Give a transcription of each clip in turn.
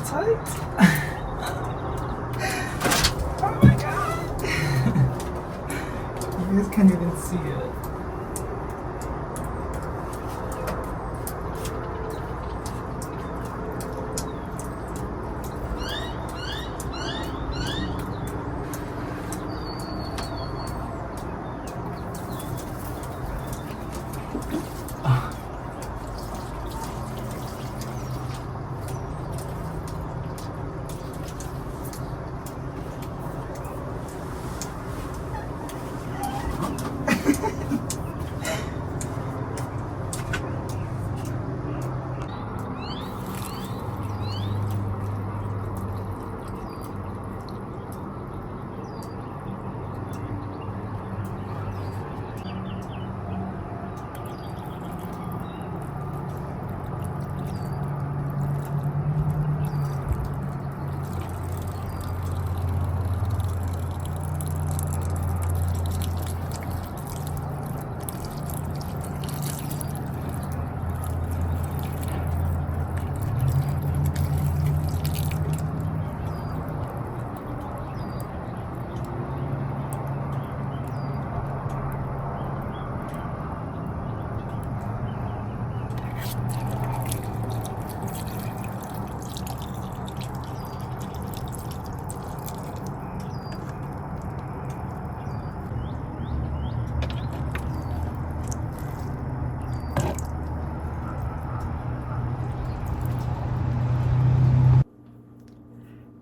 tight. Oh my god. You guys can't even see it.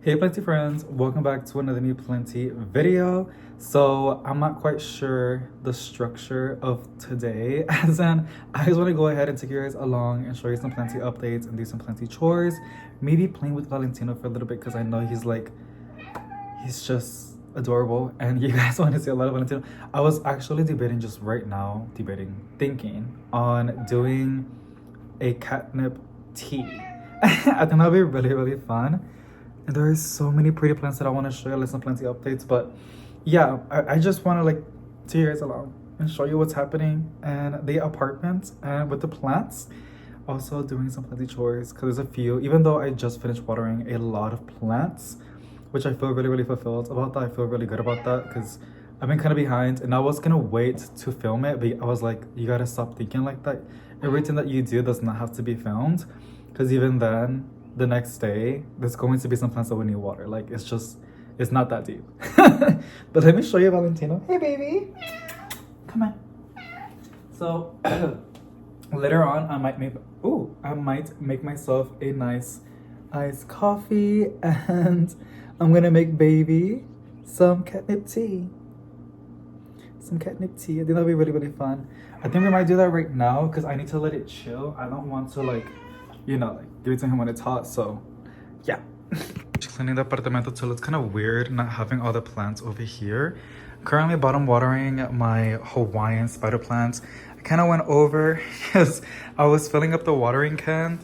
Hey Planty friends, welcome back to another new Planty video. So I'm not quite sure the structure of today, as in I just want to go ahead and take you guys along and show you some Planty updates and do some Planty chores. Maybe playing with Valentino for a little bit because I know he's just adorable and you guys want to see a lot of Valentino. I was actually thinking on doing a catnip tea. I think that'll be really fun. And there is so many pretty plants that I want to show you. Listen to Planty updates, but yeah, I just want to take you guys along and show you what's happening in the apartment and with the plants. Also doing some Planty chores because there's a few, even though I just finished watering a lot of plants, which I feel really fulfilled about that. I feel really good about that because I've been kind of behind and I was gonna wait to film it, but I was like, you gotta stop thinking like that. Everything that you do does not have to be filmed, because even then the next day there's going to be some plants that we need water. It's not that deep. But let me show you Valentino. Hey baby, come on. So later on I might make myself a nice iced coffee and I'm gonna make baby some catnip tea. I think that'll be really fun. I think we might do that right now because I need to let it chill. I don't want to give it to him when it's hot. So yeah. Cleaning the apartamento too. It's kind of weird not having all the plants over here. Currently bottom watering my Hawaiian spider plants. I kind of went over because I was filling up the watering can.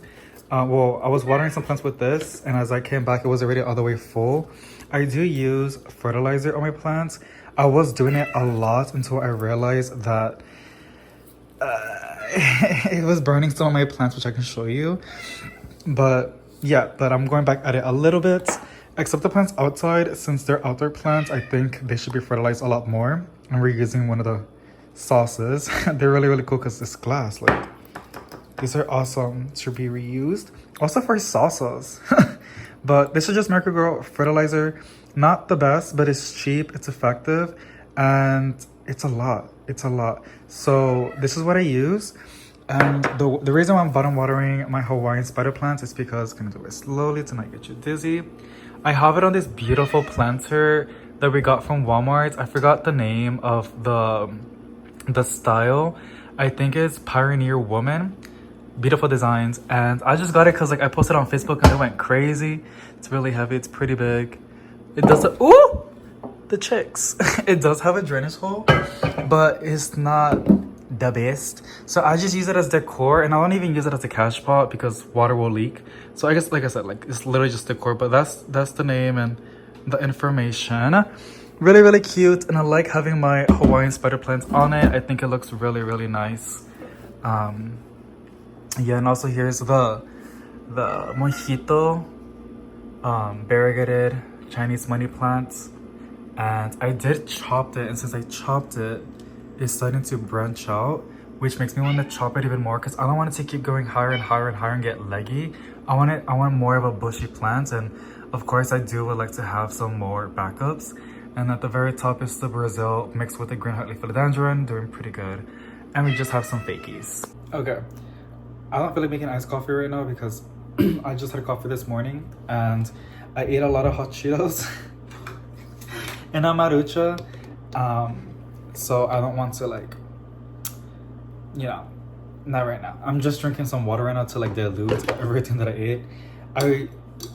I was watering some plants with this, and as I came back it was already all the way full. I do use fertilizer on my plants. I was doing it a lot until I realized that it was burning some of my plants, which I can show you. But yeah, but I'm going back at it a little bit. Except the plants outside, since they're outdoor plants, I think they should be fertilized a lot more. And we're using one of the sauces. They're really cool because it's glass. These are awesome to be reused. Also for salsas. But this is just Miracle-Gro fertilizer. Not the best, but it's cheap, it's effective, and it's a lot. So this is what I use. And the reason why I'm bottom watering my Hawaiian spider plants is because I'm gonna do it slowly to not get you dizzy. I have it on this beautiful planter that we got from Walmart. I forgot the name of the style. I think it's Pioneer Woman. Beautiful designs, and I just got it because I posted on Facebook and it went crazy. It's really heavy, it's pretty big. It does the chicks. It does have a drainage hole, but it's not the best. So I just use it as decor, and I don't even use it as a cash pot because water will leak. So I guess, like I said, it's literally just decor, but that's the name and the information. Really cute, and I like having my Hawaiian spider plants on it. I think it looks really nice. Yeah, and also here's the mojito variegated Chinese money plants. And I did chop it, and since I chopped it, it's starting to branch out, which makes me want to chop it even more because I don't want it to keep going higher and higher and higher and get leggy. I want more of a bushy plant, and of course I would like to have some more backups. And at the very top is the Brazil mixed with the green heartleaf philodendron, doing pretty good. And we just have some fakies. Okay, I don't feel like making iced coffee right now because I just had coffee this morning and I ate a lot of hot Cheetos and a marucha. So I don't want to, like, you know, not right now. I'm just drinking some water right now to like dilute everything that I ate.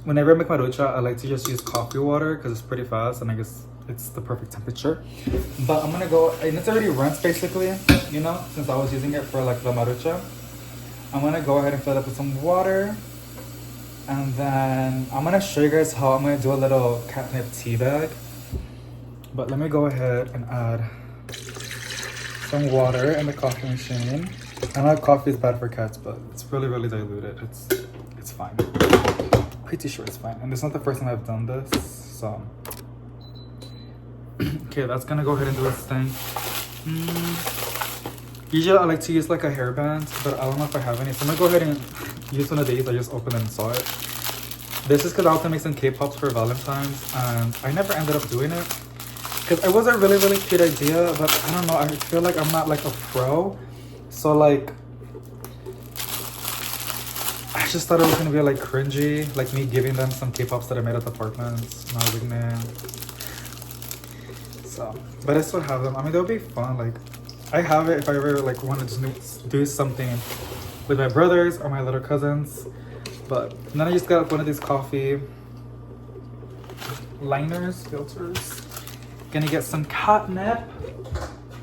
Whenever I make marucha, I like to just use coffee water because it's pretty fast and I guess it's the perfect temperature. But I'm gonna go, and it's already rinsed basically, you know, since I was using it for like the marucha. I'm gonna go ahead and fill it up with some water. And then I'm gonna show you guys how I'm gonna do a little catnip tea bag. But let me go ahead and add some water in the coffee machine. I know coffee is bad for cats, but it's really, really diluted. It's fine. Pretty sure it's fine. And it's not the first time I've done this, so. Okay, that's gonna go ahead and do its thing. Usually I like to use like a hairband, but I don't know if I have any. So I'm gonna go ahead and use one of these. I just opened and saw it. This is because I was gonna make some K-pops for Valentine's, and I never ended up doing it. Because it was a really, really cute idea, but I don't know, I feel like I'm not like a pro. So like, I just thought it was gonna be like cringy, like me giving them some K-pops that I made at the apartments. And I was like, nah. So, but I still have them. I mean, they'll be fun. Like, I have it if I ever like want to do something with my brothers or my little cousins. But then I just got one of these coffee liners, filters. Gonna get some catnip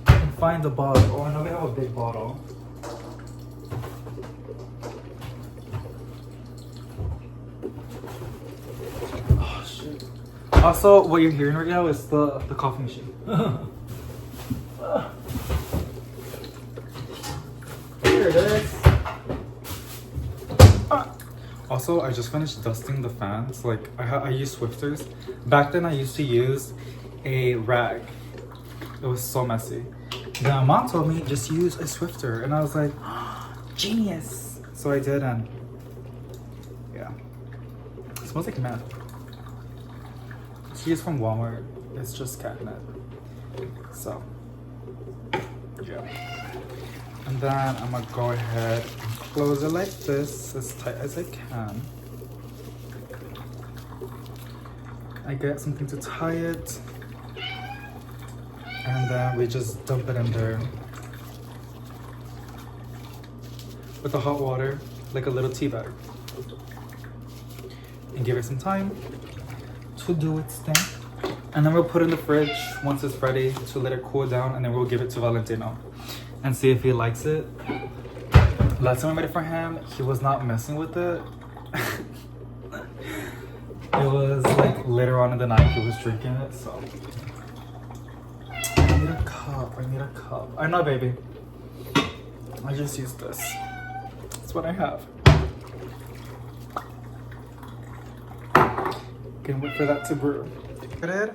and find the bottle. Oh, I know they have a big bottle. Oh shit. Also, what you're hearing right now is the coffee machine. Here it is. Also, I just finished dusting the fans. Like, I use Swifters. Back then, I used to use a rag. It was so messy. Then my mom told me just use a Swifter, and I was like, genius. So I did, and yeah, it smells like meth. She's from Walmart. It's just catnip. So yeah, and then I'm gonna go ahead and close it like this, as tight as I can. I get something to tie it. And then we just dump it in there with the hot water, like a little tea bag. And give it some time to do its thing. And then we'll put it in the fridge once it's ready to let it cool down, and then we'll give it to Valentino and see if he likes it. Last time I made it for him, he was not messing with it. It was like later on in the night he was drinking it, so. I need a cup. I know, baby. I just use this. That's what I have. Can't wait for that to brew. Excited?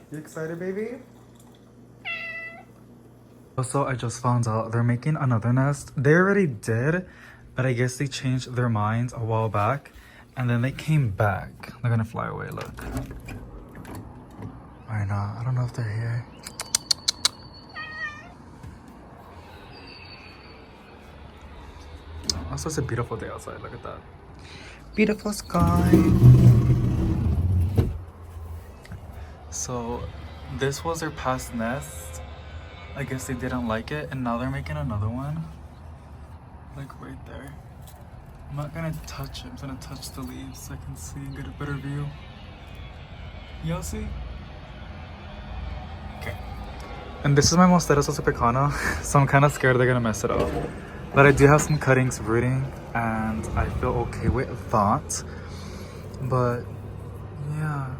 You excited, baby? Also, I just found out they're making another nest. They already did, but I guess they changed their minds a while back. And then they came back. They're gonna fly away, look. I know, I don't know if they're here. Also, it's a beautiful day outside, look at that. Beautiful sky. So, this was their past nest. I guess they didn't like it, and now they're making another one. Like right there. I'm not gonna touch it, I'm gonna touch the leaves so I can see and get a better view. Y'all see? Okay. And this is my Monstera Pecana, so I'm kind of scared they're gonna mess it up. But I do have some cuttings rooting, and I feel okay with that. But yeah,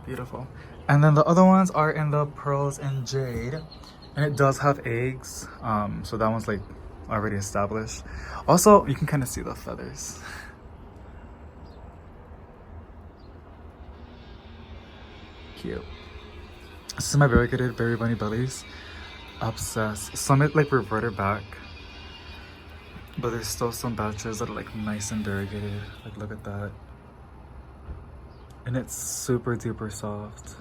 beautiful. And then the other ones are in the pearls and jade, and it does have eggs. So that one's like already established. Also, you can kind of see the feathers. Cute. This is my variegated berry bunny bellies. Obsessed. Some it like reverted back, but there's still some batches that are like nice and variegated. Like look at that. And it's super duper soft.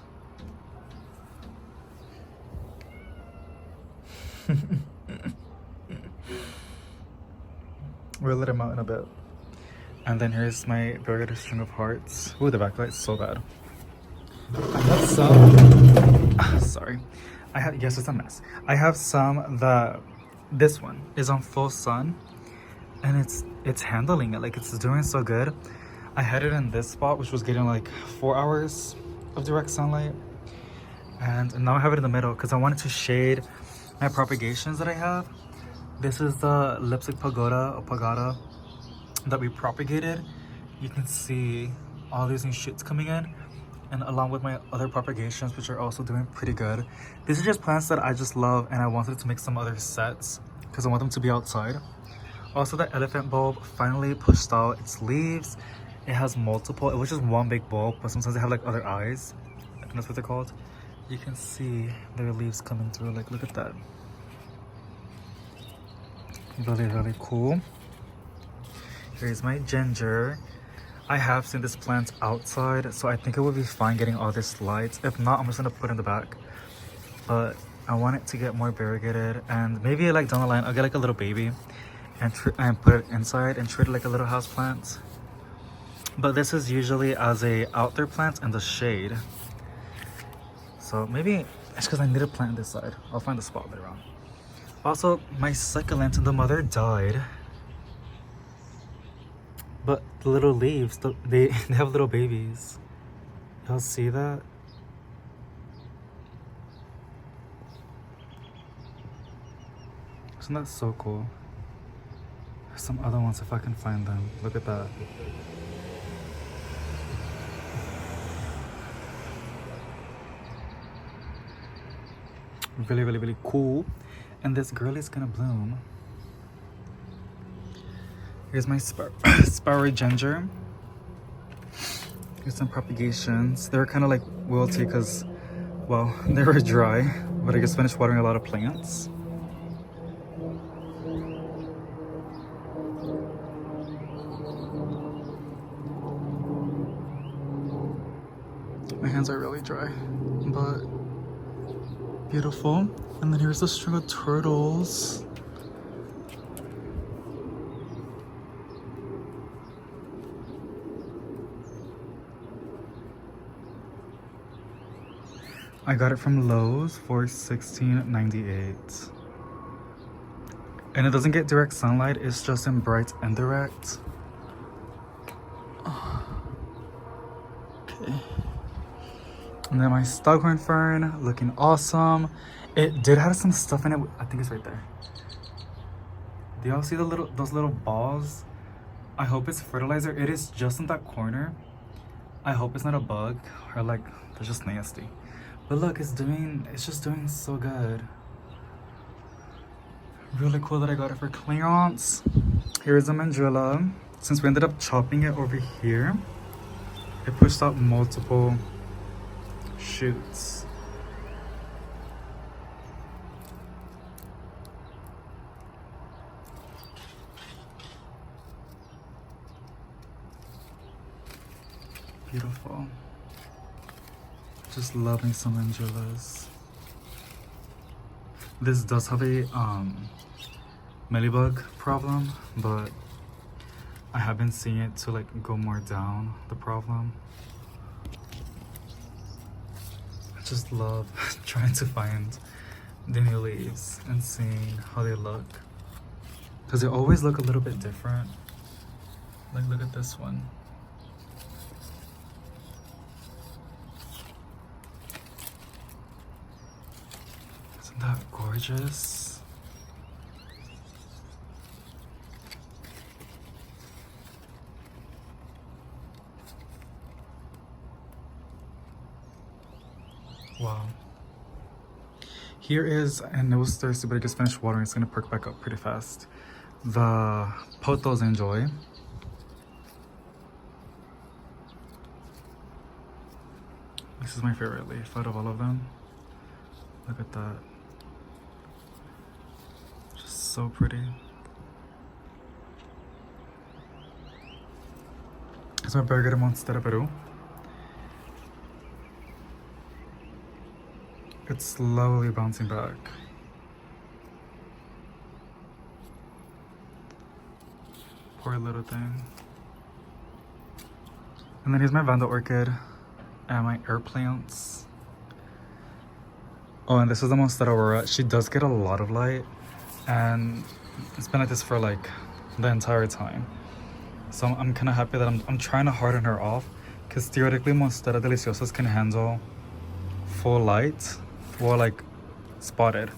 We'll let him out in a bit. And then here's my variegated string of hearts. Ooh, the backlight's so bad. I have some. Sorry. Yes, it's a mess. I have some that this one is on full sun, and it's handling it like it's doing so good. I had it in this spot, which was getting like 4 hours of direct sunlight, and now I have it in the middle because I wanted to shade my propagations that I have. This is the lipstick pagoda that we propagated. You can see all these new shoots coming in, and along with my other propagations, which are also doing pretty good. These are just plants that I just love, and I wanted to make some other sets because I want them to be outside. Also, the elephant bulb finally pushed out its leaves. It has multiple. It was just one big bulb, but sometimes they have like other eyes. I think that's what they're called. You can see their leaves coming through. Like, look at that. Really, really cool. Here's my ginger. I have seen this plant outside, so I think it would be fine getting all this light. If not, I'm just gonna put it in the back. But I want it to get more variegated, and maybe like down the line, I'll get like a little baby and put it inside and treat it like a little house plant. But this is usually as a outdoor plant in the shade. So maybe it's because I need to plant this side. I'll find the spot later on. Also, my succulent, the mother died. But the little leaves, they have little babies. Y'all see that? Isn't that so cool? There's some other ones if I can find them. Look at that. Really, really, really cool. And this girl is gonna bloom. Here's my sparrow ginger. Here's some propagations. They were kind of like wilty because, well, they were dry, but I just finished watering a lot of plants. My hands are really dry, but beautiful. And then here's the string of turtles. I got it from Lowe's for $16.98. And it doesn't get direct sunlight, it's just in bright indirect. Okay. And then my staghorn fern, looking awesome. It did have some stuff in it. I think it's right there. Do y'all see those little balls? I hope it's fertilizer. It is just in that corner. I hope it's not a bug or like they're just nasty. But look, it's just doing so good. Really cool that I got it for clearance. Here's a mandrilla. Since we ended up chopping it over here, it pushed out multiple shoots. Beautiful. Just loving some mandrillas. This does have a mealybug problem, but I have been seeing it to like go more down the problem. I just love trying to find the new leaves and seeing how they look, because they always look a little bit different. Like, look at this one. Isn't that gorgeous? Wow. Here is, and it was thirsty, but I just finished watering. It's gonna perk back up pretty fast. The pothos enjoy. This is my favorite leaf out of all of them. Look at that. Just so pretty. It's my variegated Monstera Peru. It's slowly bouncing back. Poor little thing. And then here's my Vanda orchid and my air plants. Oh, and this is the Monstera Aurora. She does get a lot of light, and it's been like this for like the entire time. So I'm kind of happy that I'm trying to harden her off, because theoretically Monstera Deliciosas can handle full light, or like spotted,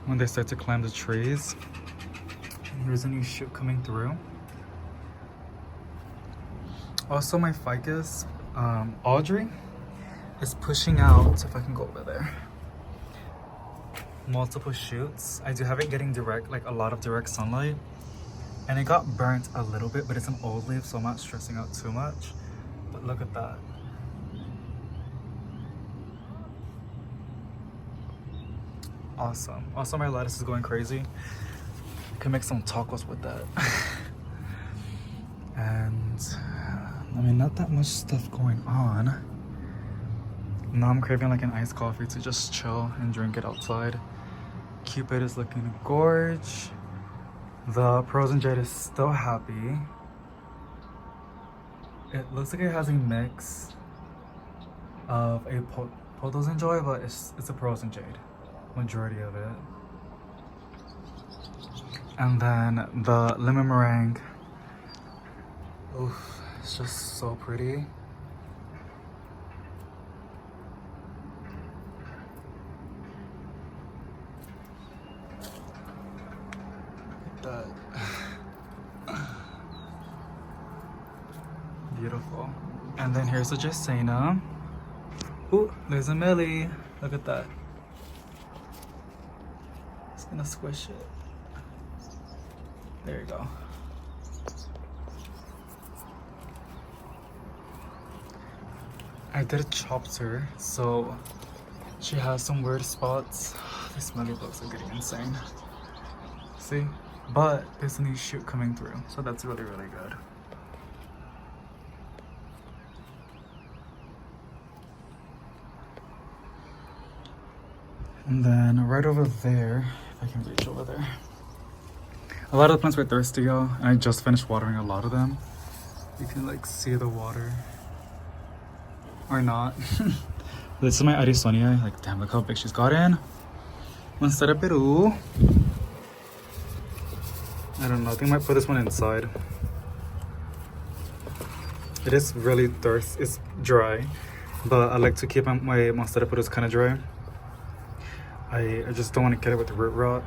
when they start to climb the trees. And here's a new shoot coming through. Also, my ficus, Audrey, is pushing out, if I can go over there, multiple shoots. I do have it getting direct, like a lot of direct sunlight. And it got burnt a little bit, but it's an old leaf, so I'm not stressing out too much. But look at that. Awesome. Also, my lettuce is going crazy. I can make some tacos with that. And I mean, not that much stuff going on. Now I'm craving like an iced coffee to just chill and drink it outside. Cupid is looking gorge. The Frozen Jade is still happy. It looks like it has a mix of a pothos enjoy, but it's a Frozen Jade, majority of it. And then the lemon meringue. Oof, it's just so pretty. Beautiful. And then here's the Jasena. Ooh, there's a Millie. Look at that. Just gonna squish it. There you go. I did chopped her, so she has some weird spots. These mealybugs are getting insane. See? But there's a new shoot coming through, so that's really, really good. And then right over there, if I can reach over there, a lot of the plants were thirsty, y'all, and I just finished watering a lot of them. You can like see the water, or not. This is my Arizonia. Like, damn, look how big she's gotten. Monstera Peru. I don't know, I think I might put this one inside. It is really thirsty, it's dry, but I like to keep my Monstera Perus kind of dry. I just don't want to get it with the root rot.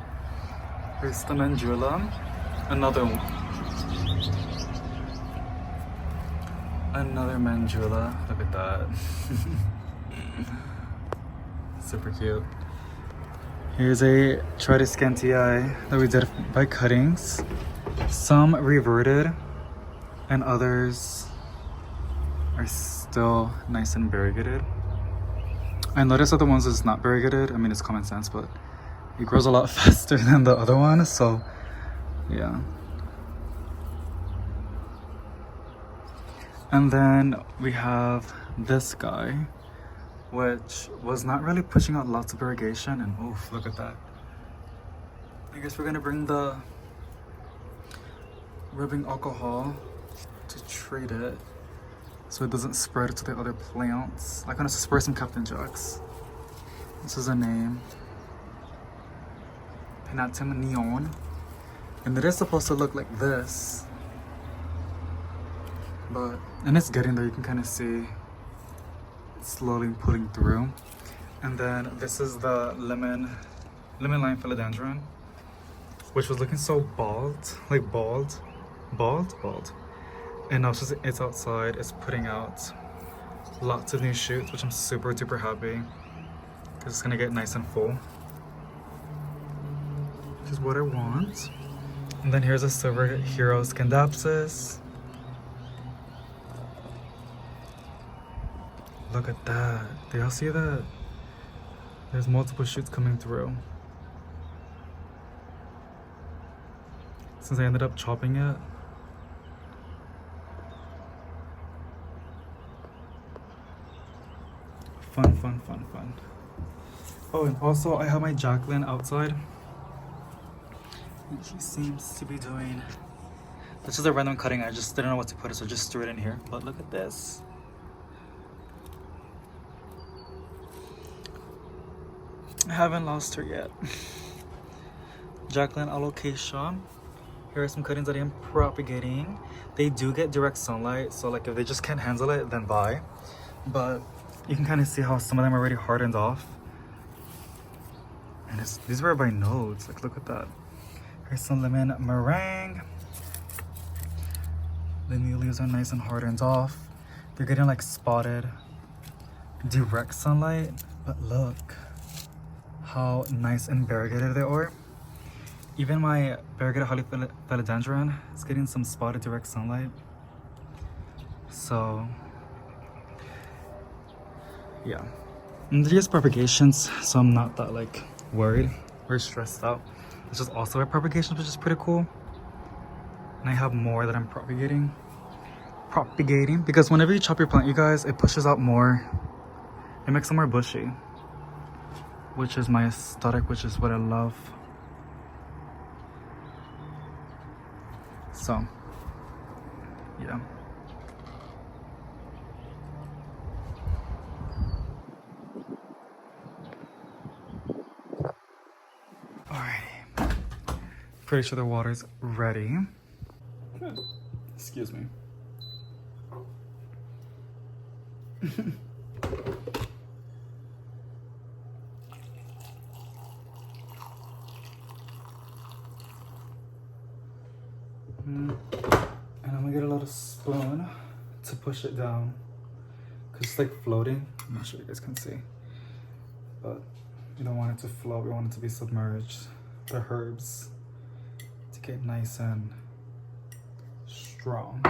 Here's the Mandula. Another one. Another Mandula. Look at that. Super cute. Here's a Tridescantii that we did by cuttings. Some reverted and others are still nice and variegated. I noticed that the ones that's not variegated, I mean, it's common sense, but it grows a lot faster than the other one, so yeah. And then we have this guy, which was not really pushing out lots of irrigation, and oof, look at that. I guess we're gonna bring the rubbing alcohol to treat it so it doesn't spread to the other plants. I'm gonna spray some Captain Jacks. This is a name. Pinatum Neon. And it is supposed to look like this. But, and it's getting there, you can kind of see it's slowly pulling through. And then this is the lemon lime philodendron, which was looking so bald, like bald. And now it's outside, it's putting out lots of new shoots, which I'm super duper happy. because it's gonna get nice and full, which is what I want. And then here's a silver hero Scandapsis. Look at that. Do y'all see that? There's multiple shoots coming through. Since I ended up chopping it. Fun, fun, fun, fun. Oh, and also I have my Jacqueline outside. And she seems to be doing... This is a random cutting. I just didn't know what to put it, so just threw it in here. But look at this. I haven't lost her yet. Jacqueline allocation. Here are some cuttings that I am propagating. They do get direct sunlight, so like if they just can't handle it, then buy. But you can kind of see how some of them are already hardened off. And these were by nodes. Like, look at that. Here's some lemon meringue. The new leaves are nice and hardened off. They're getting like spotted direct sunlight, but look how nice and variegated they are. Even my variegated holly philodendron is getting some spotted direct sunlight. So yeah, and they're just propagations, so I'm not that like worried or stressed out. This is also a propagation, which is pretty cool. And I have more that I'm propagating because whenever you chop your plant, you guys, it pushes out more. It makes it more bushy, which is my aesthetic, which is what I love. So yeah. Alrighty. Pretty sure the water's ready. Good. Excuse me. And I'm gonna get a little spoon to push it down because it's like floating. I'm not sure you guys can see, but you don't want it to float. We want it to be submerged. The herbs to get nice and strong.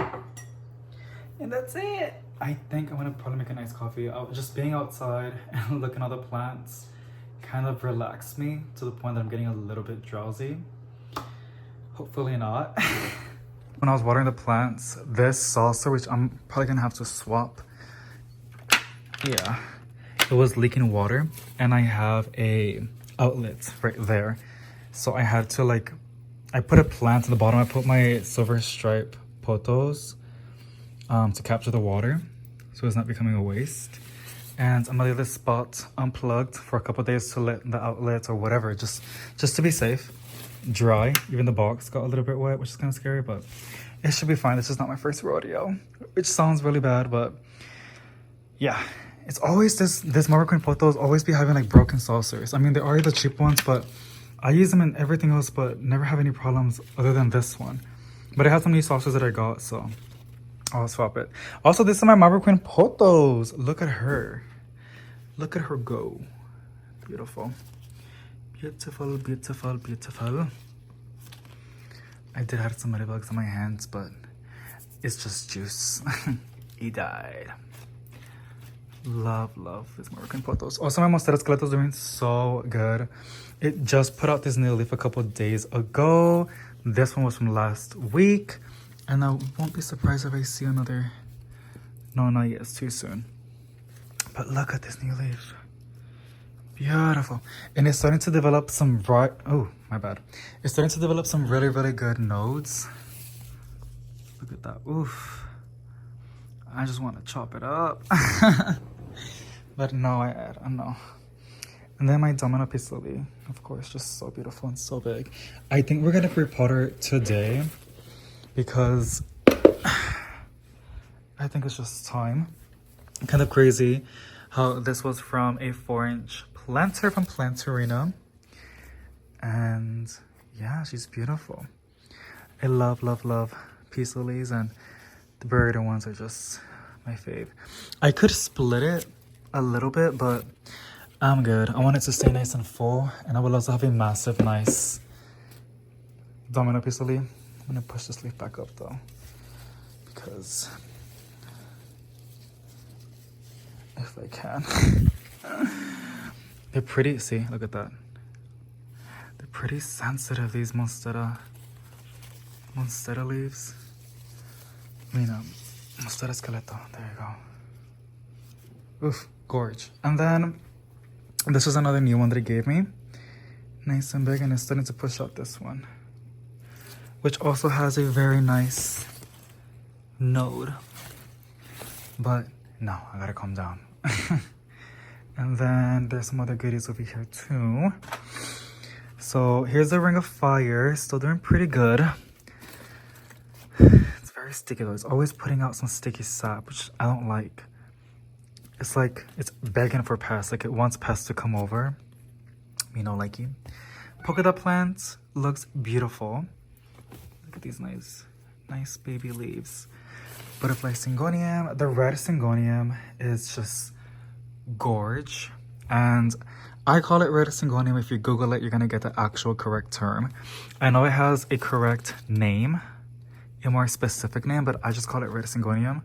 And that's it. I think I'm gonna probably make a nice coffee. Just being outside and looking at the plants kind of relaxed me to the point that I'm getting a little bit drowsy. Hopefully not. When I was watering the plants, this saucer, which I'm probably gonna have to swap, yeah, it was leaking water, and I have a outlet right there. So I had to like, I put a plant at the bottom. I put my silver stripe pothos to capture the water, so it's not becoming a waste. And I'm gonna leave this spot unplugged for a couple days to let the outlet or whatever, just to be safe, dry. Even the box got a little bit wet, which is kind of scary, but it should be fine. This is not my first rodeo, which sounds really bad, but yeah. It's always this Marble Queen pothos always be having like broken saucers. I mean, they are the cheap ones, but I use them in everything else, but never have any problems other than this one. But it has some new saucers that I got, so I'll swap it. Also, this is my Marble Queen pothos. Look at her. Look at her go. Beautiful. Beautiful, beautiful, beautiful. I did have some mealybugs on my hands, but it's just juice. He died. Love this Marble Queen pothos. Also, my Monstera Skeleto is doing so good. It just put out this new leaf a couple of days ago. This one was from last week. And I won't be surprised if I see another. No, not yet. It's too soon. But look at this new leaf. Beautiful. And it's starting to develop some oh, my bad. It's starting to develop some really, really good nodes. Look at that. Oof. I just want to chop it up. But no, I don't know. And then my Domino Pisoli, of course, just so beautiful and so big. I think we're going to pre-potter today because I think it's just time. Kind of crazy how this was from a 4-inch planter from Plantarina. And yeah, she's beautiful. I love Pisolies, and the burrito ones are just my fave. I could split it a little bit, but I'm good. I want it to stay nice and full, and I will also have a massive, nice domino piece of leaf. I'm gonna push this leaf back up though, because if I can. They're pretty, see, look at that. They're pretty sensitive, these monstera leaves. I mean, monstera skeleto, there you go. Oof, gorge. And then, this was another new one that he gave me. Nice and big, and it's starting to push out this one, which also has a very nice node. But, no, I gotta calm down. And then there's some other goodies over here too. So here's the Ring of Fire, still doing pretty good. It's very sticky though. It's always putting out some sticky sap, which I don't like. It's like it's begging for pests. Like it wants pests to come over. Me no likey. Polka dot plant looks beautiful. Look at these nice baby leaves. Butterfly syngonium. The red syngonium is just gorge, and I call it red syngonium. If you Google it, you're gonna get the actual correct term. I know it has a correct name, a more specific name, but I just call it red syngonium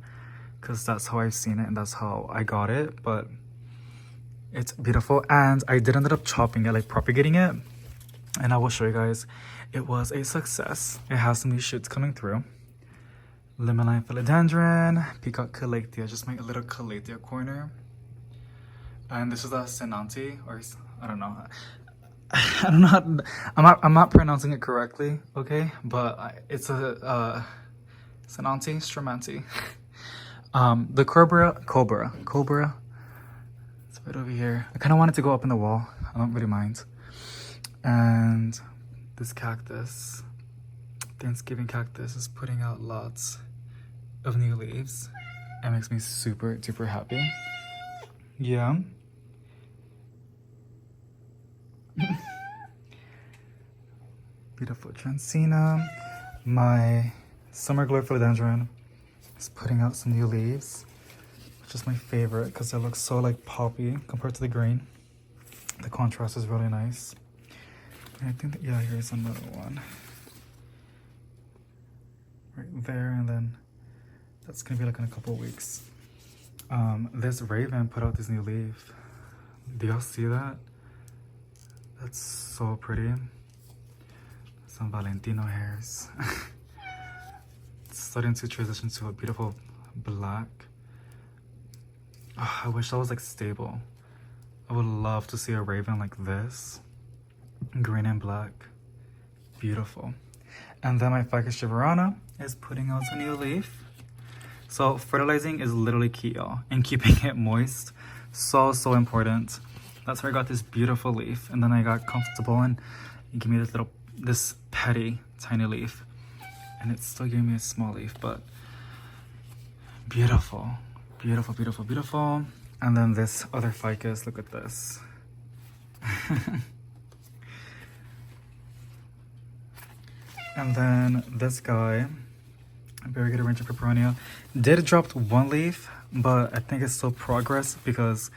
because that's how I've seen it and that's how I got it. But it's beautiful, and I did end up chopping it, like propagating it, and I will show you guys. It was a success. It has some new shoots coming through. Lemon-lime philodendron, peacock calathea. Just make a little calathea corner. And this is a Senanti, or I don't know. I don't know. I'm not pronouncing it correctly, okay? But it's a Senanti, Stramanti. The cobra. It's right over here. I kind of want it to go up in the wall. I don't really mind. And this cactus, Thanksgiving cactus, is putting out lots of new leaves. It makes me super duper happy. Yeah. Beautiful Transina. My summer glory philodendron is putting out some new leaves, which is my favorite because it looks so like poppy compared to the green. The contrast is really nice. And I think that, yeah, here's another one right there, and then that's gonna be like in a couple of weeks. This raven put out this new leaf. Do y'all see that? That's so pretty. Some Valentino hairs. It's starting to transition to a beautiful black. Oh, I wish that was like stable. I would love to see a raven like this. Green and black. Beautiful. And then my Ficus giverana is putting out a new leaf. So fertilizing is literally key, y'all, and keeping it moist. So important. That's where I got this beautiful leaf, and then I got comfortable and it gave me this petty tiny leaf, and it's still giving me a small leaf, but beautiful. And then this other ficus, look at this. And then this guy, variegated range of peperonia, did drop one leaf, but I think it's still progress because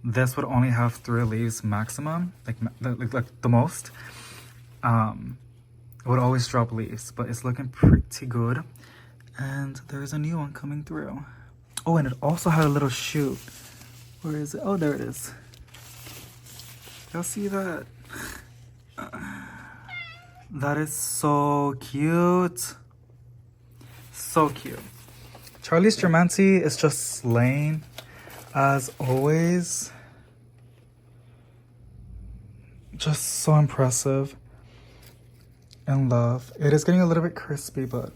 this would only have 3 leaves maximum, like the most. It would always drop leaves, but it's looking pretty good. And there's a new one coming through. Oh, and it also had a little shoot. Where is it? Oh, there it is. Y'all see that? That is so cute. So cute. Charlie's Stramanti is just slaying as always. Just so impressive. And love. It is getting a little bit crispy, but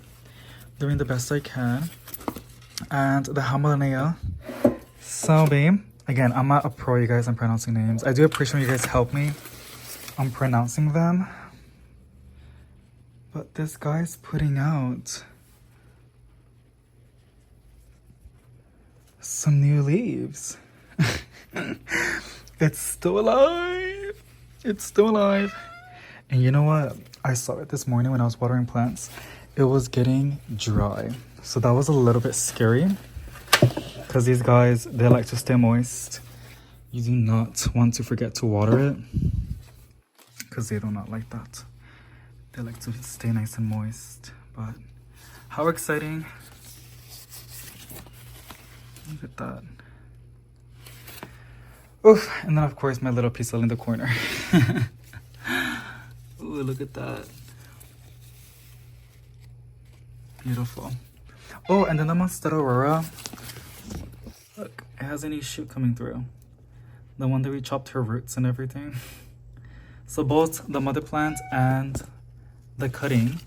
doing the best I can. And the Hamalanea Selby. Again, I'm not a pro, you guys, on pronouncing names. I do appreciate when you guys help me on pronouncing them. But this guy's putting out some new leaves. It's still alive. It's still alive. And you know what? I saw it this morning when I was watering plants. It was getting dry. So that was a little bit scary because these guys, they like to stay moist. You do not want to forget to water it because they do not like that. They like to stay nice and moist. But how exciting. Look at that. Oof. And then of course my little pistil in the corner. Ooh, look at that. Beautiful. Oh, and then the Monstera Aurora. Look, it has a new shoot coming through. The one that we chopped her roots and everything. So both the mother plant and the cutting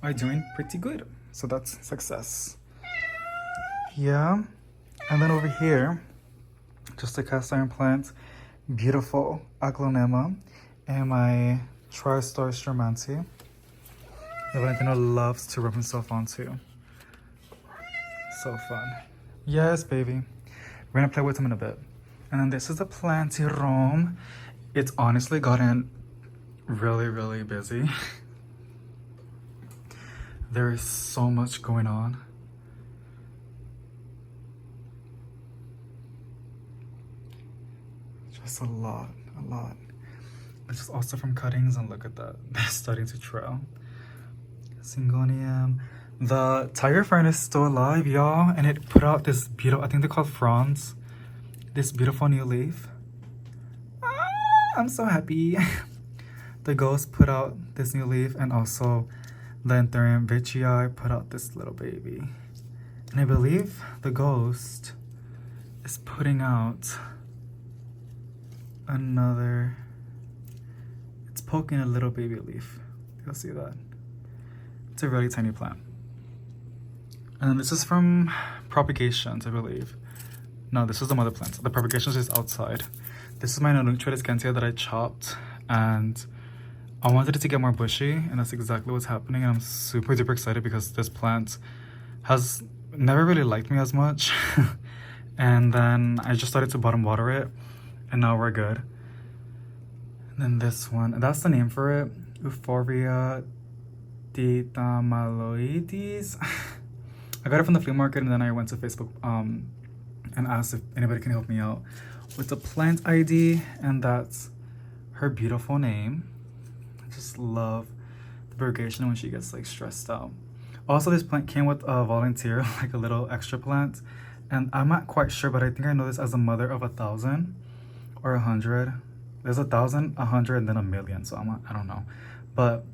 are doing pretty good. So that's success. Yeah. And then over here, just a cast iron plant. Beautiful Aglonema. And my TriStar Stramanti that Valentino loves to rub himself onto. So fun. Yes, baby. We're gonna play with him in a bit. And then this is the Planty room. It's honestly gotten really, really busy. There is so much going on. Just a lot. It's just also from cuttings, and look at that. They're starting to trail. Syngonium. The tiger fern is still alive, y'all, and it put out this beautiful, I think they're called fronds. This beautiful new leaf. I'm so happy. The ghost put out this new leaf, and also the Anthurium veitchii put out this little baby. And I believe the ghost is putting out another, it's poking a little baby leaf. You'll see that. It's a really tiny plant. And then this is from Propagations, I believe. No, this is the mother plant. The Propagations is outside. This is my no-nutrient Scantia that I chopped, and I wanted it to get more bushy, and that's exactly what's happening. And I'm super duper excited because this plant has never really liked me as much. And then I just started to bottom water it, and now we're good. And then this one, and that's the name for it, Euphorbia ditamaloides. I got it from the flea market, and then I went to Facebook and asked if anybody can help me out with the plant ID, and that's her beautiful name. I just love the propagation when she gets like stressed out. Also, this plant came with a volunteer, like a little extra plant, and I'm not quite sure, but I think I know this as a mother of 1,000 or 100. There's 1,000, 100, and then 1,000,000. So I don't know, but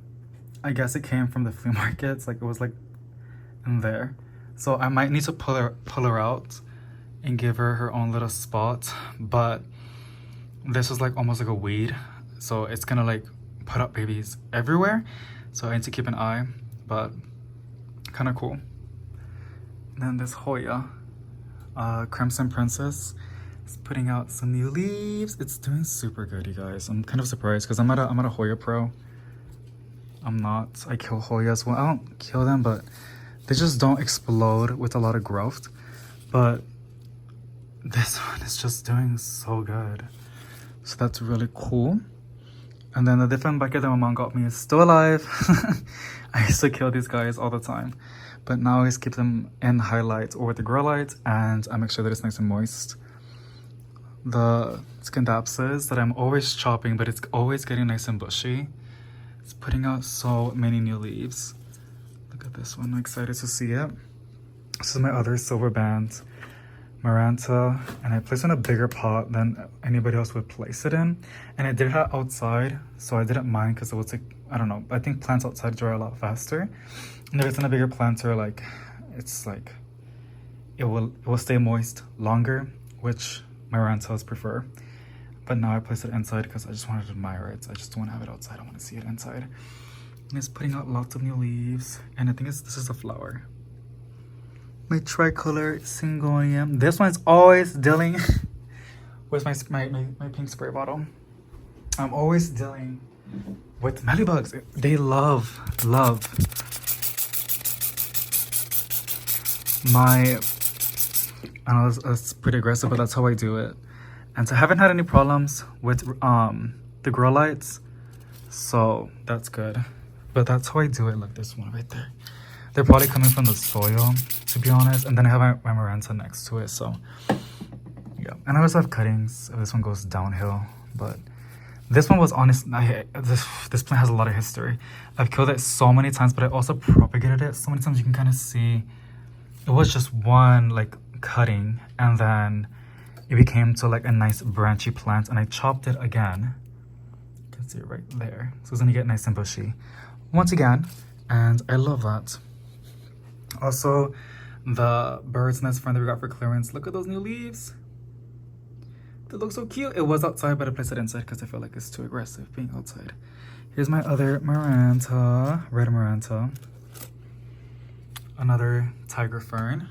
I guess it came from the flea markets. Like it was like in there. So I might need to pull her out and give her her own little spot. But this is like almost like a weed, so it's gonna like put up babies everywhere. So I need to keep an eye, but kind of cool. And then this Hoya, Crimson Princess, is putting out some new leaves. It's doing super good, you guys. I'm kind of surprised because I'm at a Hoya pro. I'm not. I kill Hoyas. Well, I don't kill them, but they just don't explode with a lot of growth. But this one is just doing so good. So that's really cool. And then the different bucket that my mom got me is still alive. I used to kill these guys all the time. But now I just keep them in highlights or with the grow light, and I make sure that it's nice and moist. The Scandapsus that I'm always chopping, but it's always getting nice and bushy. It's putting out so many new leaves. Look at this one, I'm excited to see it. This is my other silver band, Maranta, and I placed it in a bigger pot than anybody else would place it in. And I did it outside, so I didn't mind because it was like, I don't know, I think plants outside dry a lot faster. And if it's in a bigger planter, like, it's like, it will stay moist longer, which Marantas prefer. But now I place it inside because I just wanted to admire it. I just don't want to have it outside. I want to see it inside. And it's putting out lots of new leaves. And I think this is a flower. My tricolor Syngonium. This one's always dealing with my pink spray bottle. I'm always dealing with mealybugs. They love my, I know that's pretty aggressive, but that's how I do it. And so I haven't had any problems with the grow lights, so that's good. But that's how I do it. Like this one right there. They're probably coming from the soil, to be honest. And then I have my Maranta next to it, so Yeah, and I also have cuttings. This one goes downhill, but this one was honest. This plant has a lot of history. I've killed it so many times, but I also propagated it so many times. You can kind of see it was just one like cutting, and then it became to like a nice branchy plant, and I chopped it again. You can see it right there. So it's gonna get nice and bushy once again, and I love that. Also, the bird's nest friend that we got for clearance. Look at those new leaves. They look so cute. It was outside, but I placed it inside because I feel like it's too aggressive being outside. Here's my other Maranta, red Maranta. Another tiger fern.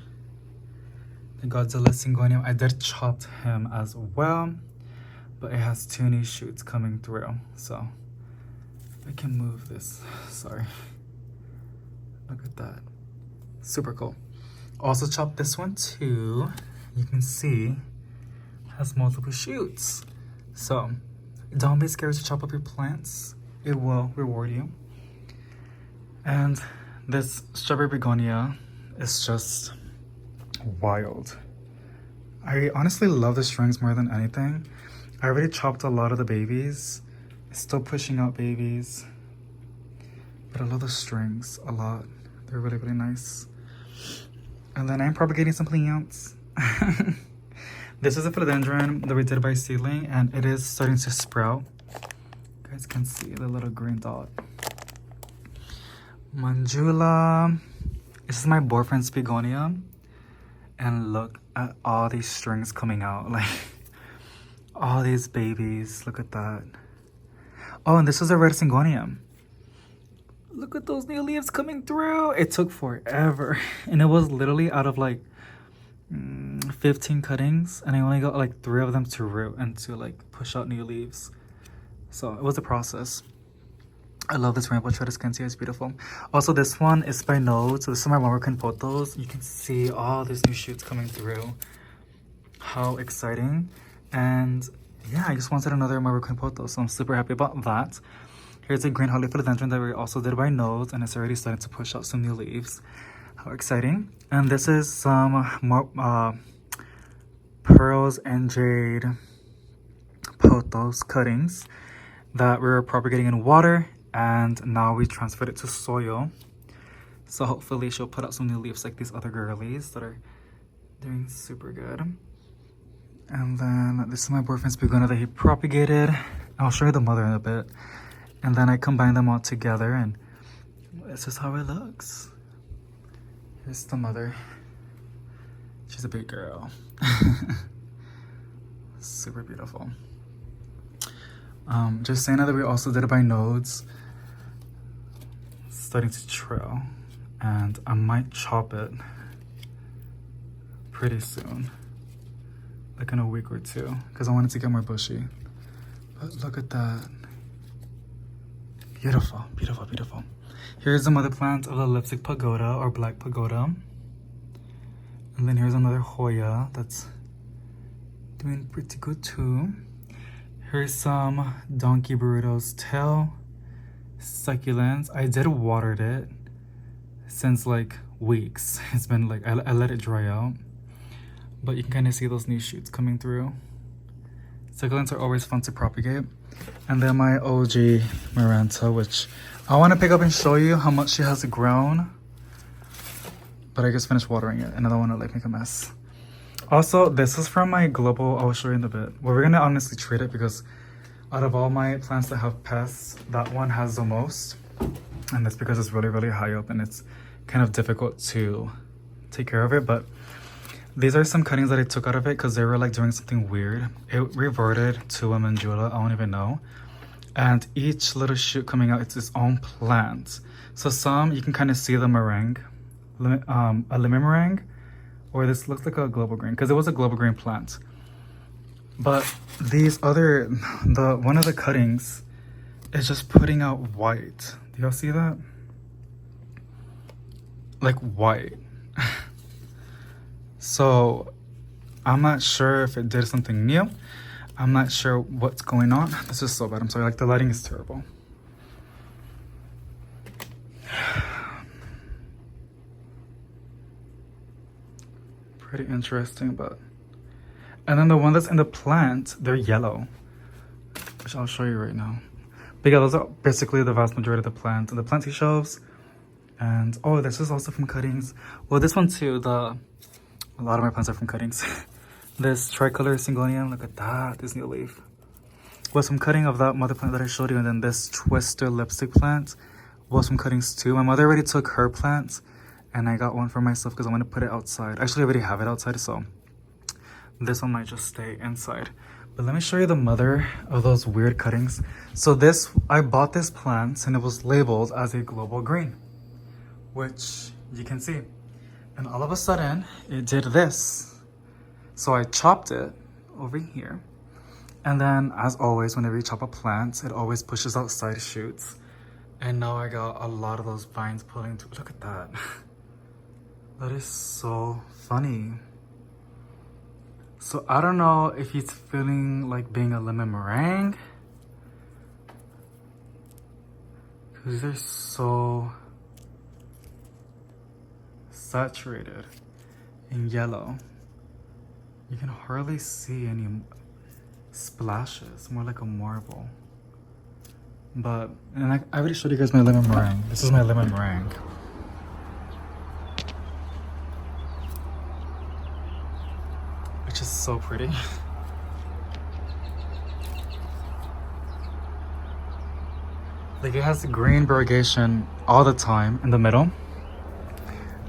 The Godzilla Syngonium. I did chop him as well, but it has 2 new shoots coming through. So I can move this. Sorry. Look at that. Super cool. Also chopped this one too. You can see has multiple shoots. So don't be scared to chop up your plants. It will reward you. And this strawberry begonia is just wild. I honestly love the strings more than anything. I already chopped a lot of the babies. It's still pushing out babies. But I love the strings a lot. They're really, really nice. And then I'm propagating some plants. This is a philodendron that we did by seedling, and it is starting to sprout. You guys can see the little green dot. Manjula. This is my boyfriend's begonia. And look at all these strings coming out. Like, all these babies. Look at that. Oh, and this is a red syngonium. Look at those new leaves coming through. It took forever. And it was literally out of like 15 cuttings. And I only got like 3 of them to root and to like push out new leaves. So it was a process. I love this rainbow Tradescantia. It's beautiful. Also, this one is by nodes. So this is my Moroccan pothos. You can see all these new shoots coming through. How exciting. And yeah, I just wanted another Moroccan pothos. So I'm super happy about that. Here's a green holly philodendron that we also did by nodes, and it's already starting to push out some new leaves. How exciting. And this is some more pearls and jade pothos cuttings that we were propagating in water, and now we transferred it to soil. So hopefully she'll put out some new leaves like these other girlies that are doing super good. And then this is my boyfriend's begonia that he propagated. I'll show you the mother in a bit. And then I combine them all together, and this is how it looks. Here's the mother. She's a big girl. Super beautiful. Just saying that we also did it by nodes. It's starting to trail, and I might chop it pretty soon, like in a week or 2, because I want it to get more bushy. But look at that. Beautiful, beautiful, beautiful. Here's the mother plant of the lipstick pagoda or black pagoda. And then here's another Hoya that's doing pretty good too. Here's some donkey burrito's tail succulents. I did watered it since like weeks. It's been like, I let it dry out. But you can kind of see those new shoots coming through. Succulents are always fun to propagate. And then my OG Maranta, which I want to pick up and show you how much she has grown. But I just finished watering it, and I don't want to like make a mess. Also, this is from my global, I'll show you in a bit. Well, we're going to honestly trade it because out of all my plants that have pests, that one has the most. And that's because it's really, really high up and it's kind of difficult to take care of it. But these are some cuttings that I took out of it because they were like doing something weird. It reverted to a mandula, I don't even know. And each little shoot coming out, it's its own plant. So some, you can kind of see the meringue, a lemon meringue, or this looks like a global green because it was a global green plant. But these other, one of the cuttings is just putting out white. Do y'all see that? Like white. So I'm not sure if it did something new. I'm not sure what's going on. This is so bad. I'm sorry. Like the lighting is terrible. Pretty interesting, but And then the one that's in the plant, they're yellow, which I'll show you right now. But yeah, those are basically the vast majority of the plant and the Planty shelves. And oh, this is also from cuttings. Well, this one too, a lot of my plants are from cuttings. This tricolor syngonium, look at that, this new leaf. Was some cutting of that mother plant that I showed you, and then this twister lipstick plant was some cuttings too. My mother already took her plant, and I got one for myself because I want to put it outside. Actually, I already have it outside, so this one might just stay inside. But let me show you the mother of those weird cuttings. So this, I bought this plant and it was labeled as a global green, which you can see. And all of a sudden, it did this. So I chopped it over here. And then, as always, whenever you chop a plant, it always pushes out side shoots. And now I got a lot of those vines pulling through. Look at that. That is so funny. So I don't know if he's feeling like being a lemon meringue. Because they're so saturated in yellow. You can hardly see any splashes, more like a marble. But, and I already showed you guys my lemon meringue. This is my lemon meringue. Which is so pretty. Like, it has green variegation all the time in the middle.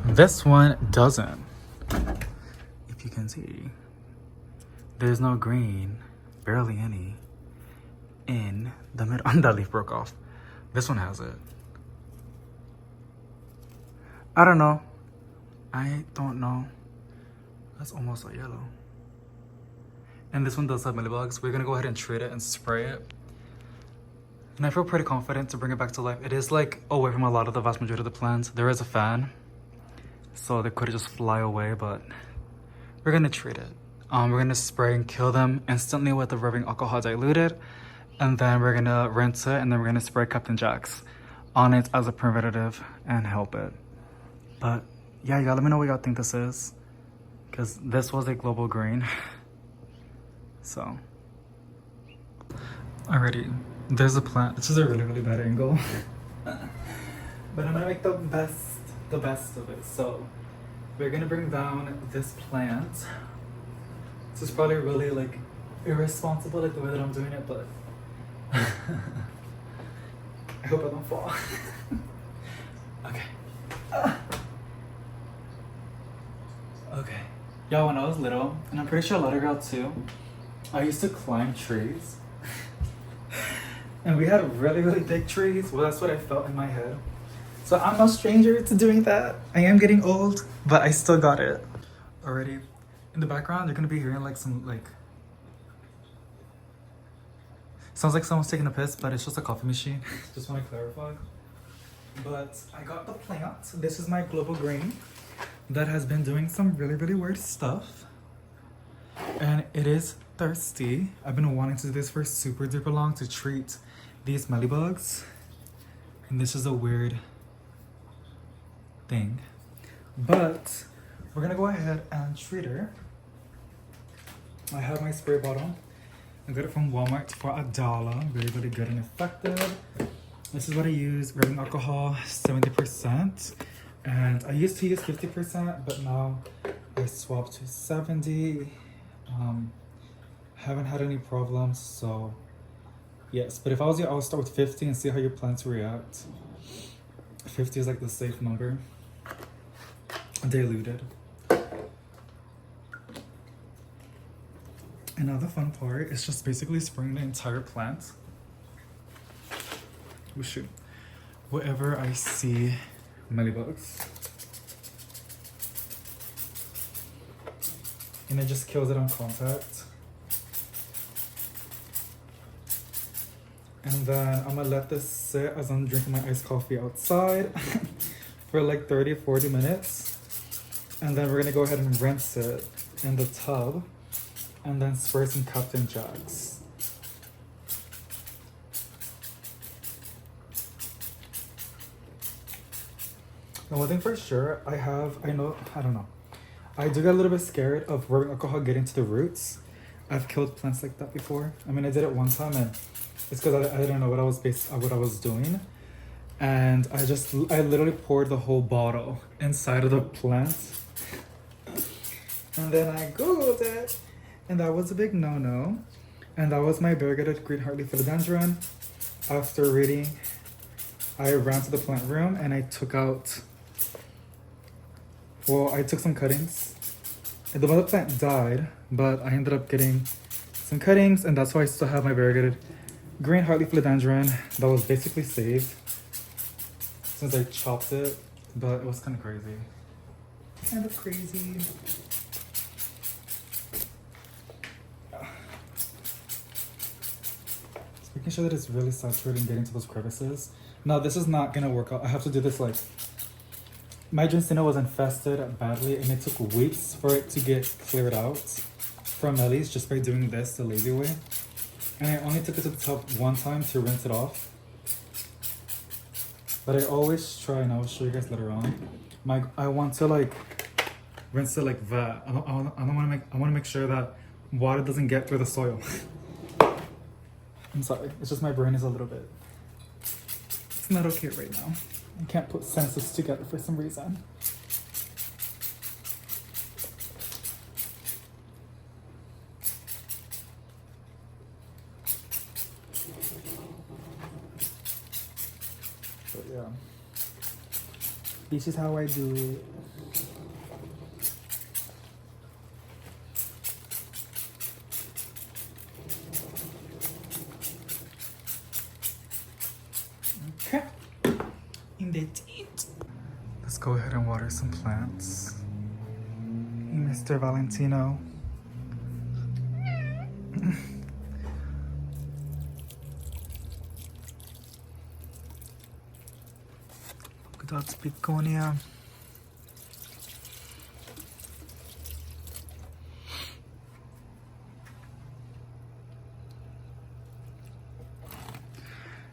This one doesn't. If you can see, there's no green, barely any, in the middle. That leaf broke off. This one has it. I don't know. I don't know. That's almost like yellow. And this one does have mealybugs. We're gonna go ahead and treat it and spray it. And I feel pretty confident to bring it back to life. It is like away from a lot of the vast majority of the plants. There is a fan, so they could just fly away, but we're gonna treat it. We're gonna spray and kill them instantly with the rubbing alcohol diluted, and then we're gonna rinse it, and then we're gonna spray Captain Jack's on it as a preventative and help it. But yeah, you gotta let me know what y'all think this is, because this was a global green. So, alrighty, there's a plant. This is a really, really bad angle, but I'm gonna make the best of it. So, we're gonna bring down this plant. This is probably really like irresponsible, like the way that I'm doing it, but I hope I don't fall. Okay. Okay. Y'all, when I was little, and I'm pretty sure a lot of y'all too, I used to climb trees. And we had really, really big trees. Well, that's what I felt in my head. So I'm no stranger to doing that. I am getting old, but I still got it. Already. In the background, you're gonna be hearing like some like... Sounds like someone's taking a piss, but it's just a coffee machine. Just want to clarify. But I got the plant. This is my global green that has been doing some really, really weird stuff. And it is thirsty. I've been wanting to do this for super duper long to treat these mealybugs. And this is a weird thing. But we're gonna go ahead and treat her. I have my spray bottle. I got it from Walmart for $1. Really, really good and effective. This is what I use, rubbing alcohol, 70%. And I used to use 50%, but now I swapped to 70. Haven't had any problems, so yes. But if I was you, I would start with 50 and see how your plants react. 50 is like the safe number. Diluted. And now the fun part is just basically spraying the entire plant. Oh shoot. Wherever I see mealybugs. And it just kills it on contact. And then I'm gonna let this sit as I'm drinking my iced coffee outside for like 30-40 minutes. And then we're gonna go ahead and rinse it in the tub and then spray some Captain Jack's. And one thing for sure, I don't know. I do get a little bit scared of rubbing alcohol getting to the roots. I've killed plants like that before. I mean, I did it one time, and it's because I didn't know what I was doing, and I literally poured the whole bottle inside of the plant, and then I googled it, and that was a big no-no, and that was my variegated green heartleaf philodendron. After reading, I ran to the plant room and I took some cuttings. And the mother plant died, but I ended up getting some cuttings, and that's why I still have my variegated green heartleaf philodendron that was basically saved since I chopped it, but it was kind of crazy. Kind of crazy. Just making sure that it's really saturated and getting to those crevices. No, this is not gonna work out. I have to do this like, my Dracaena was infested badly and it took weeks for it to get cleared out from Ellie's just by doing this the lazy way. And I only took it to the top one time to rinse it off. But I always try, and I'll show you guys later on. I want to like rinse it like that. I want to make sure that water doesn't get through the soil. I'm sorry, it's just my brain is a little bit, it's not okay right now. I can't put senses together for some reason. But yeah, this is how I do it. Okay. Let's go ahead and water some plants. Hey, Mr. Valentino. Look at that begonia.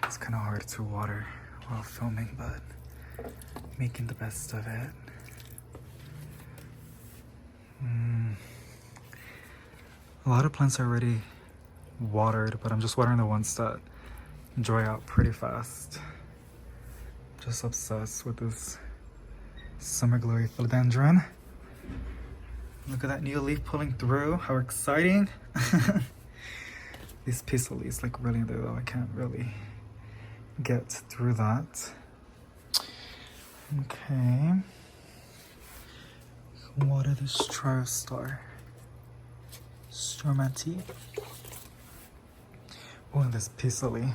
It's kind of hard to water while filming, but making the best of it. A lot of plants are already watered, but I'm just watering the ones that dry out pretty fast. Just obsessed with this summer glory philodendron. Look at that new leaf pulling through. How exciting. These peaceful leaves like really there though. I can't really get through that. Okay. Water this Triostar. Stormanti. Oh, and this peacefully.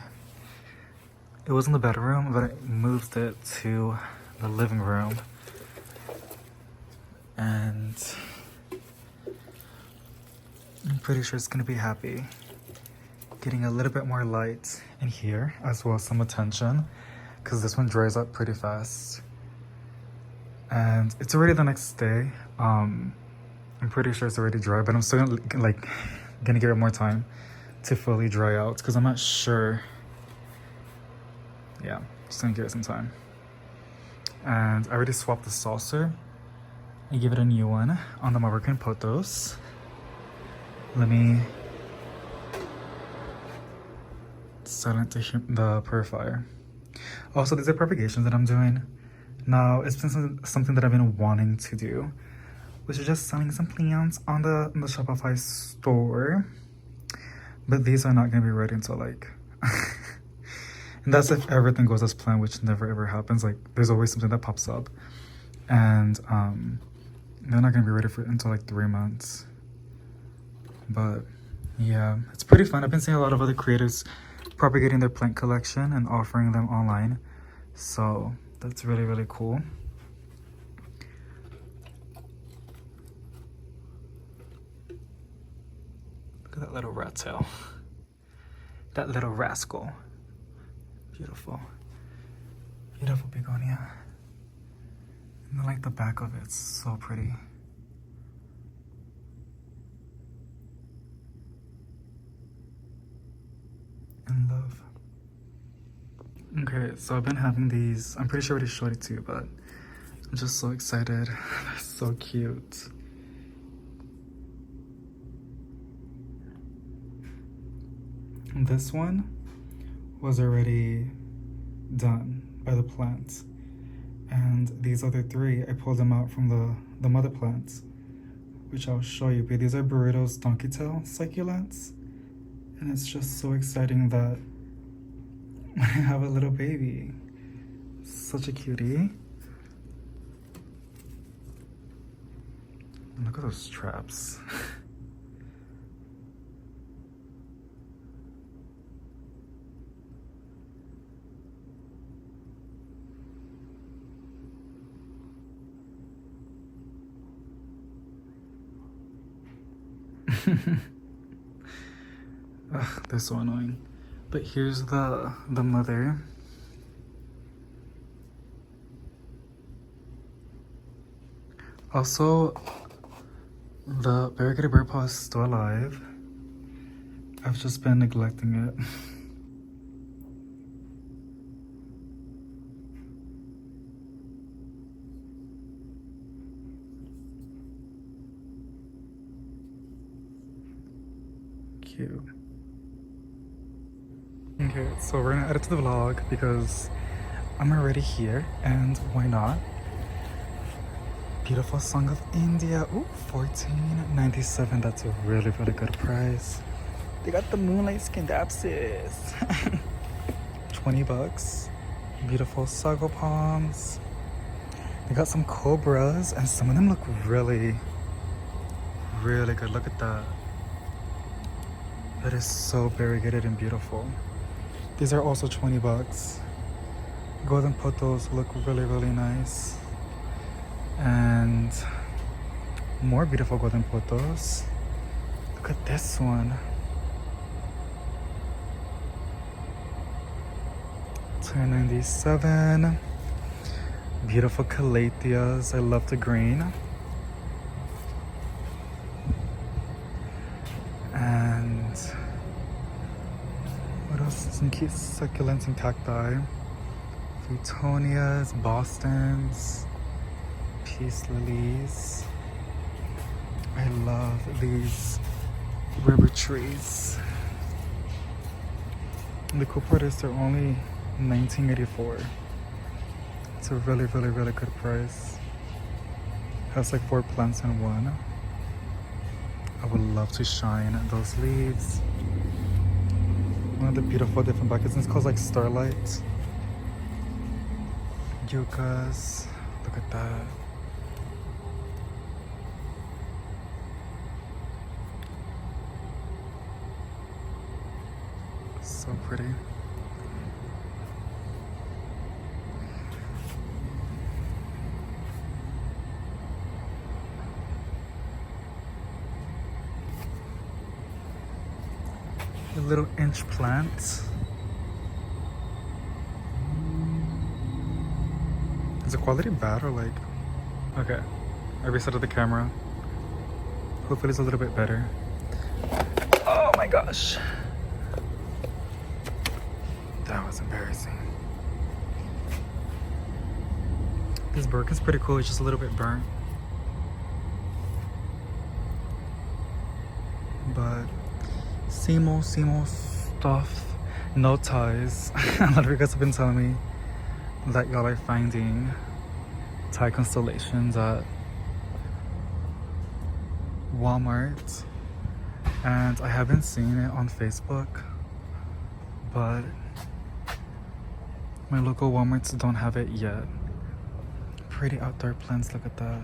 It was in the bedroom, but I moved it to the living room. And I'm pretty sure it's gonna be happy. Getting a little bit more light in here, as well as some attention, because this one dries up pretty fast. And it's already the next day. I'm pretty sure it's already dry, but I'm still gonna give it more time to fully dry out, because I'm not sure. Yeah, just gonna give it some time. And I already swapped the saucer. I give it a new one on the Moroccan pothos. Let me silent the purifier. Also, these are propagations that I'm doing. Now, it's been something that I've been wanting to do, which is just selling some plants on the Shopify store. But these are not going to be ready until like... and that's if everything goes as planned, which never ever happens. Like, there's always something that pops up. And they're not going to be ready for until like 3 months. But yeah, it's pretty fun. I've been seeing a lot of other creators propagating their plant collection and offering them online. So that's really, really cool. Look at that little rat tail. That little rascal. Beautiful. Beautiful begonia. And I like the back of it. It's so pretty. In love. Okay, so I've been having these. I'm pretty sure I already showed it to you, but I'm just so excited. They're so cute. this one was already done by the plant. And these other three, I pulled them out from the mother plants, which I'll show you. But these are Burritos donkey tail succulents. And it's just so exciting that I have a little baby. Such a cutie. Look at those traps. Ugh, they're so annoying. But here's the mother. Also, the variegated bird paw is still alive. I've just been neglecting it. Cute. Okay, so we're gonna add it to the vlog because I'm already here, and why not? Beautiful Song of India. Ooh, $14.97. That's a really, really good price. They got the moonlight scandapsis. $20. Beautiful sago palms. They got some cobras, and some of them look really, really good. Look at that. That is so variegated and beautiful. These are also $20. Golden pothos look really, really nice. And more beautiful golden pothos. Look at this one. $10.97. Beautiful calatheas. I love the green. And what else? Some cute succulents and cacti. Futonias, Bostons, peace lilies. I love these river trees. And the cool part is they're only $19.84. It's a really, really, really good price. Has like 4 plants in one. I would love to shine those leaves. One of the beautiful different buckets, and it's called like Starlight. Yuccas, look at that. So pretty. A little inch plant. Is the quality bad or like... Okay, I resetted the camera. Hopefully it's a little bit better. Oh my gosh. That was embarrassing. This bark is pretty cool, it's just a little bit burnt. But same old stuff. No ties. A lot of you guys have been telling me that y'all are finding tie constellations at Walmart, and I haven't seen it on Facebook, but my local Walmarts don't have it yet. Pretty outdoor plants, look at that.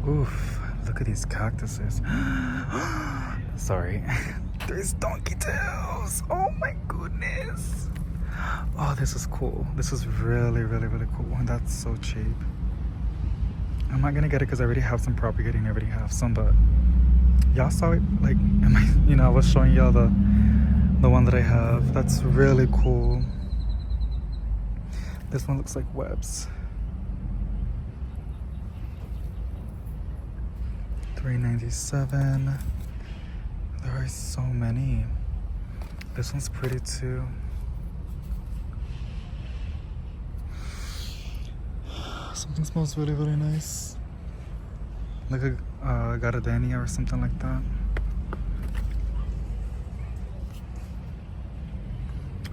Oof, look at these cactuses. Sorry. There's donkey tails. Oh my goodness. Oh, this is cool. This is really, really, really cool. And that's so cheap. I'm not gonna get it because I already have some propagating. I already have some, but y'all saw it. Like, I was showing y'all the one that I have. That's really cool. This one looks like webs. $3.97. There are so many. This one's pretty too. Something smells really, really nice. Like a gardenia or something like that.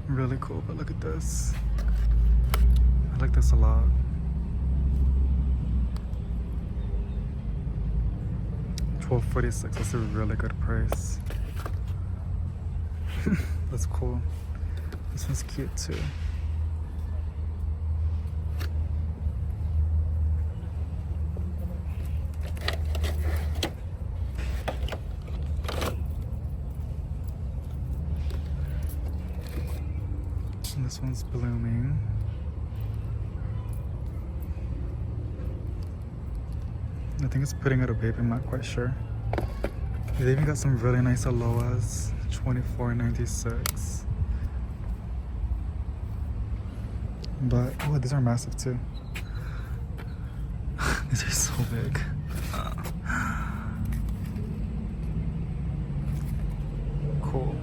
Really cool, but look at this. I like this a lot. $12.46. That's a really good price. That's cool. This one's cute too. And this one's blooming. I think it's putting out a baby, I'm not quite sure. They even got some really nice aloes, $24.96. But, oh, these are massive too. These are so big. Cool.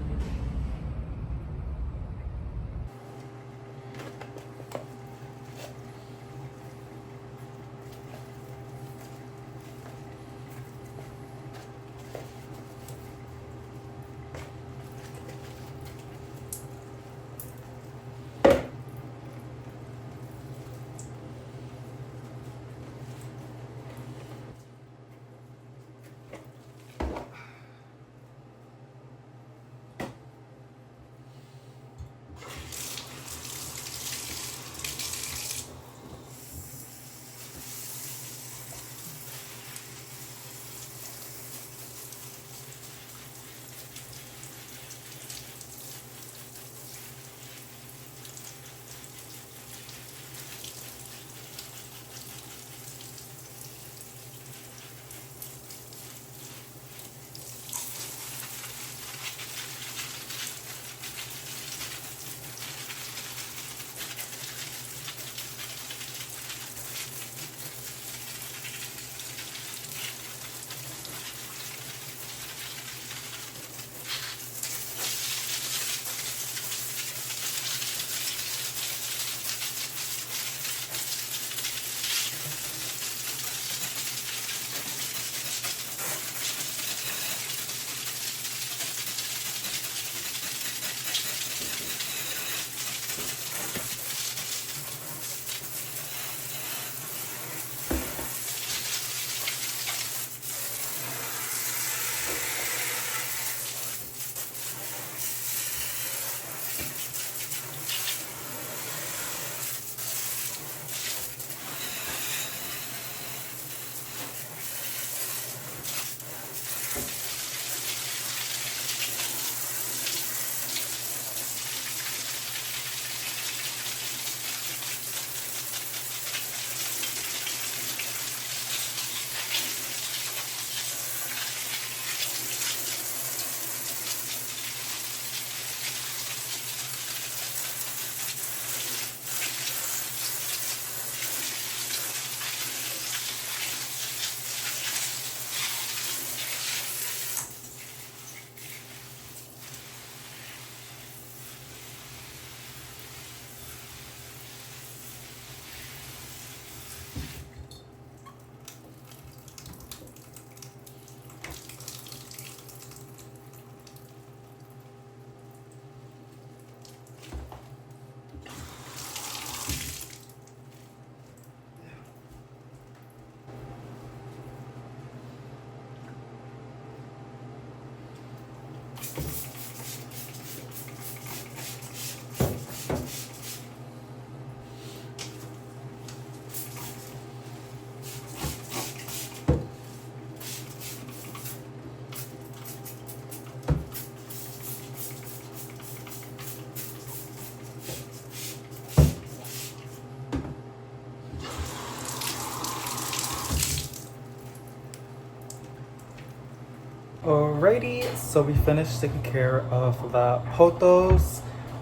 Alrighty, so we finished taking care of the pothos.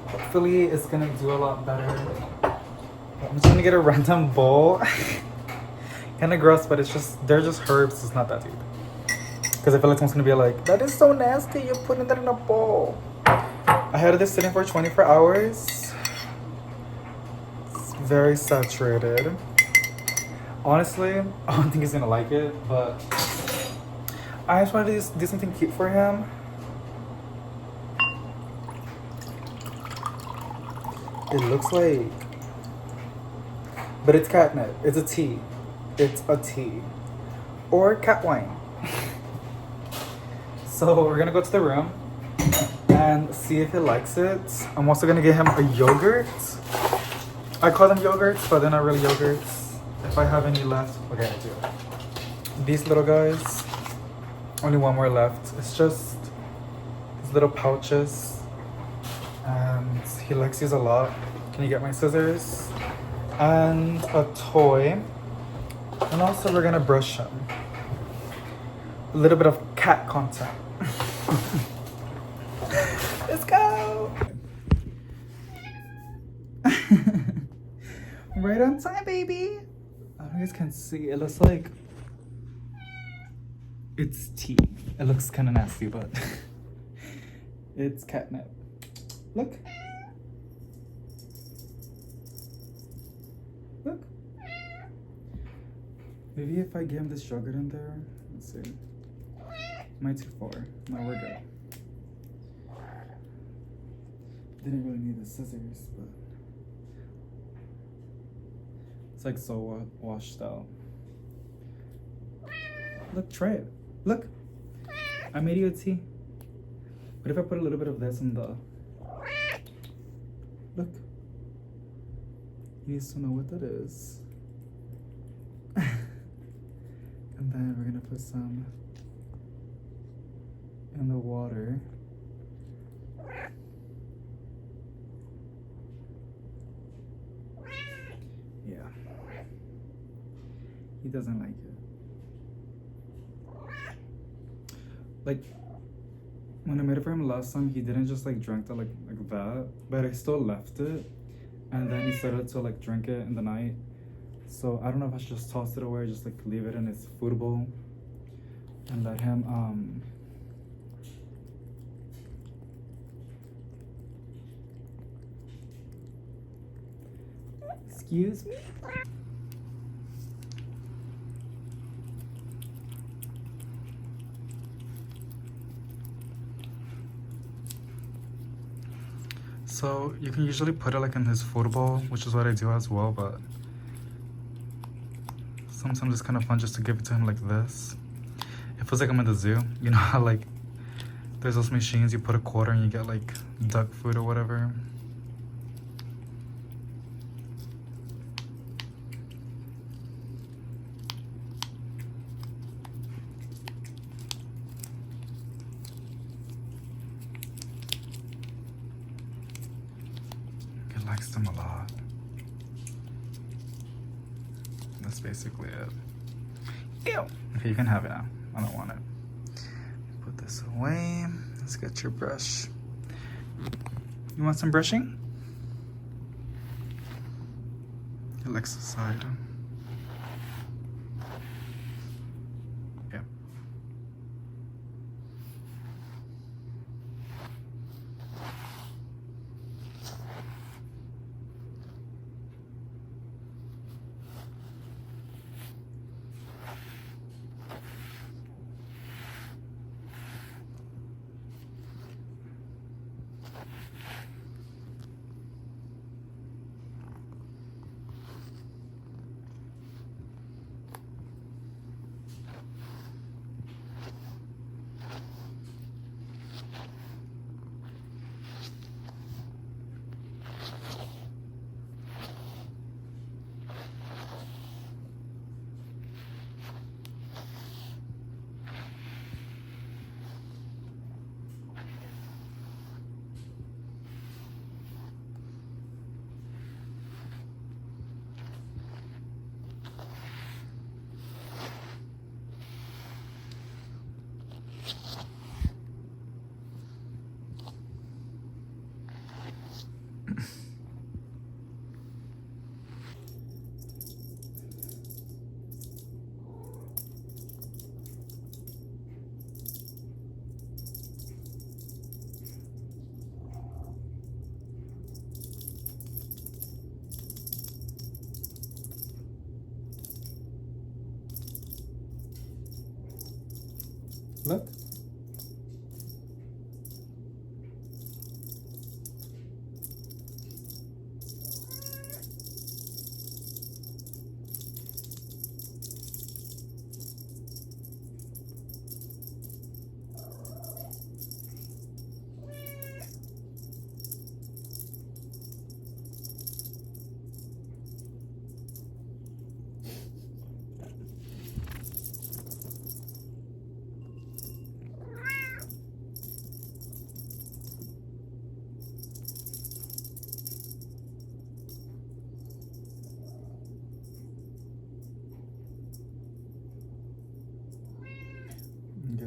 Hopefully it's gonna do a lot better. I'm just gonna get a random bowl. Kinda gross, but it's just, they're just herbs, it's not that deep. Because I feel like someone's gonna be like, that is so nasty, you're putting that in a bowl. I had this sitting for 24 hours. It's very saturated. Honestly, I don't think he's gonna like it, but I just wanted to do something cute for him. It looks like, but it's catnip. It's a tea. It's a tea. Or cat wine. So we're gonna go to the room and see if he likes it. I'm also gonna get him a yogurt. I call them yogurts, but they're not really yogurts. If I have any left, okay, I do. These little guys, only one more left. It's just these little pouches, and he likes these a lot. Can you get my scissors? And a toy. And also we're gonna brush him. A little bit of cat content. Let's go! Right on time, baby! I don't know if you guys can see. It looks like it's tea. It looks kind of nasty, but it's catnip. Look. Look. Maybe if I give him this yogurt in there. Let's see. Might take 4. No, we're good. Didn't really need the scissors, but it's like so washed out. Look, try it. Look, I made you a tea. What if I put a little bit of this in the... Look. He needs to know what that is. And then we're gonna put some in the water. Yeah. He doesn't like it. Like, when I made it for him last time, he didn't just like drink it like that, but I still left it. And then he started to like drink it in the night. So I don't know if I should just toss it away or just like leave it in its food bowl and let him excuse me? So you can usually put it like in his food bowl, which is what I do as well, but sometimes it's kind of fun just to give it to him like this. It feels like I'm in the zoo. You know how like there's those machines you put a quarter and you get like duck food or whatever. He likes them a lot. That's basically it. Ew. Okay, you can have it now. I don't want it. Put this away. Let's get your brush. You want some brushing? He likes the side. Yeah.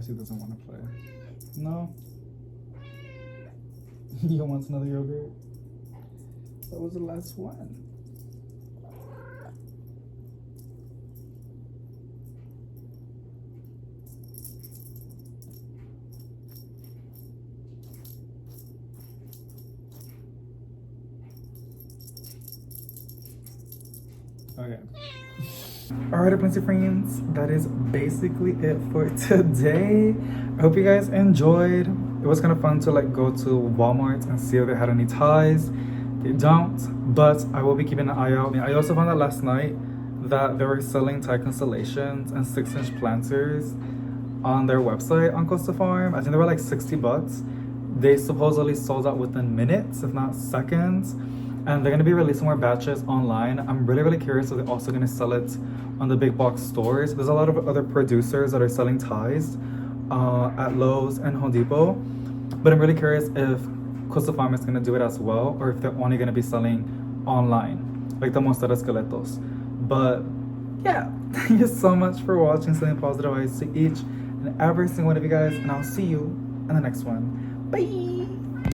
guess he doesn't want to play. No? You want another yogurt? That was the last one. Okay. Alright, Planty friends, that is basically it for today. I hope you guys enjoyed. It was kind of fun to like go to Walmart and see if they had any ties. They don't, but I will be keeping an eye out. I also found out last night that they were selling tie constellations and 6-inch planters on their website on Costa Farm. I think they were like $60. They supposedly sold out within minutes, if not seconds. And they're gonna be releasing more batches online. I'm really curious if they're also gonna sell it on the big box stores. There's a lot of other producers that are selling ties at Lowe's and Home Depot. But I'm really curious if Costa Farm is gonna do it as well, or if they're only gonna be selling online, like the Monster Esqueletos. But yeah, thank you so much for watching. Sending positive vibes to each and every single one of you guys, and I'll see you in the next one. Bye!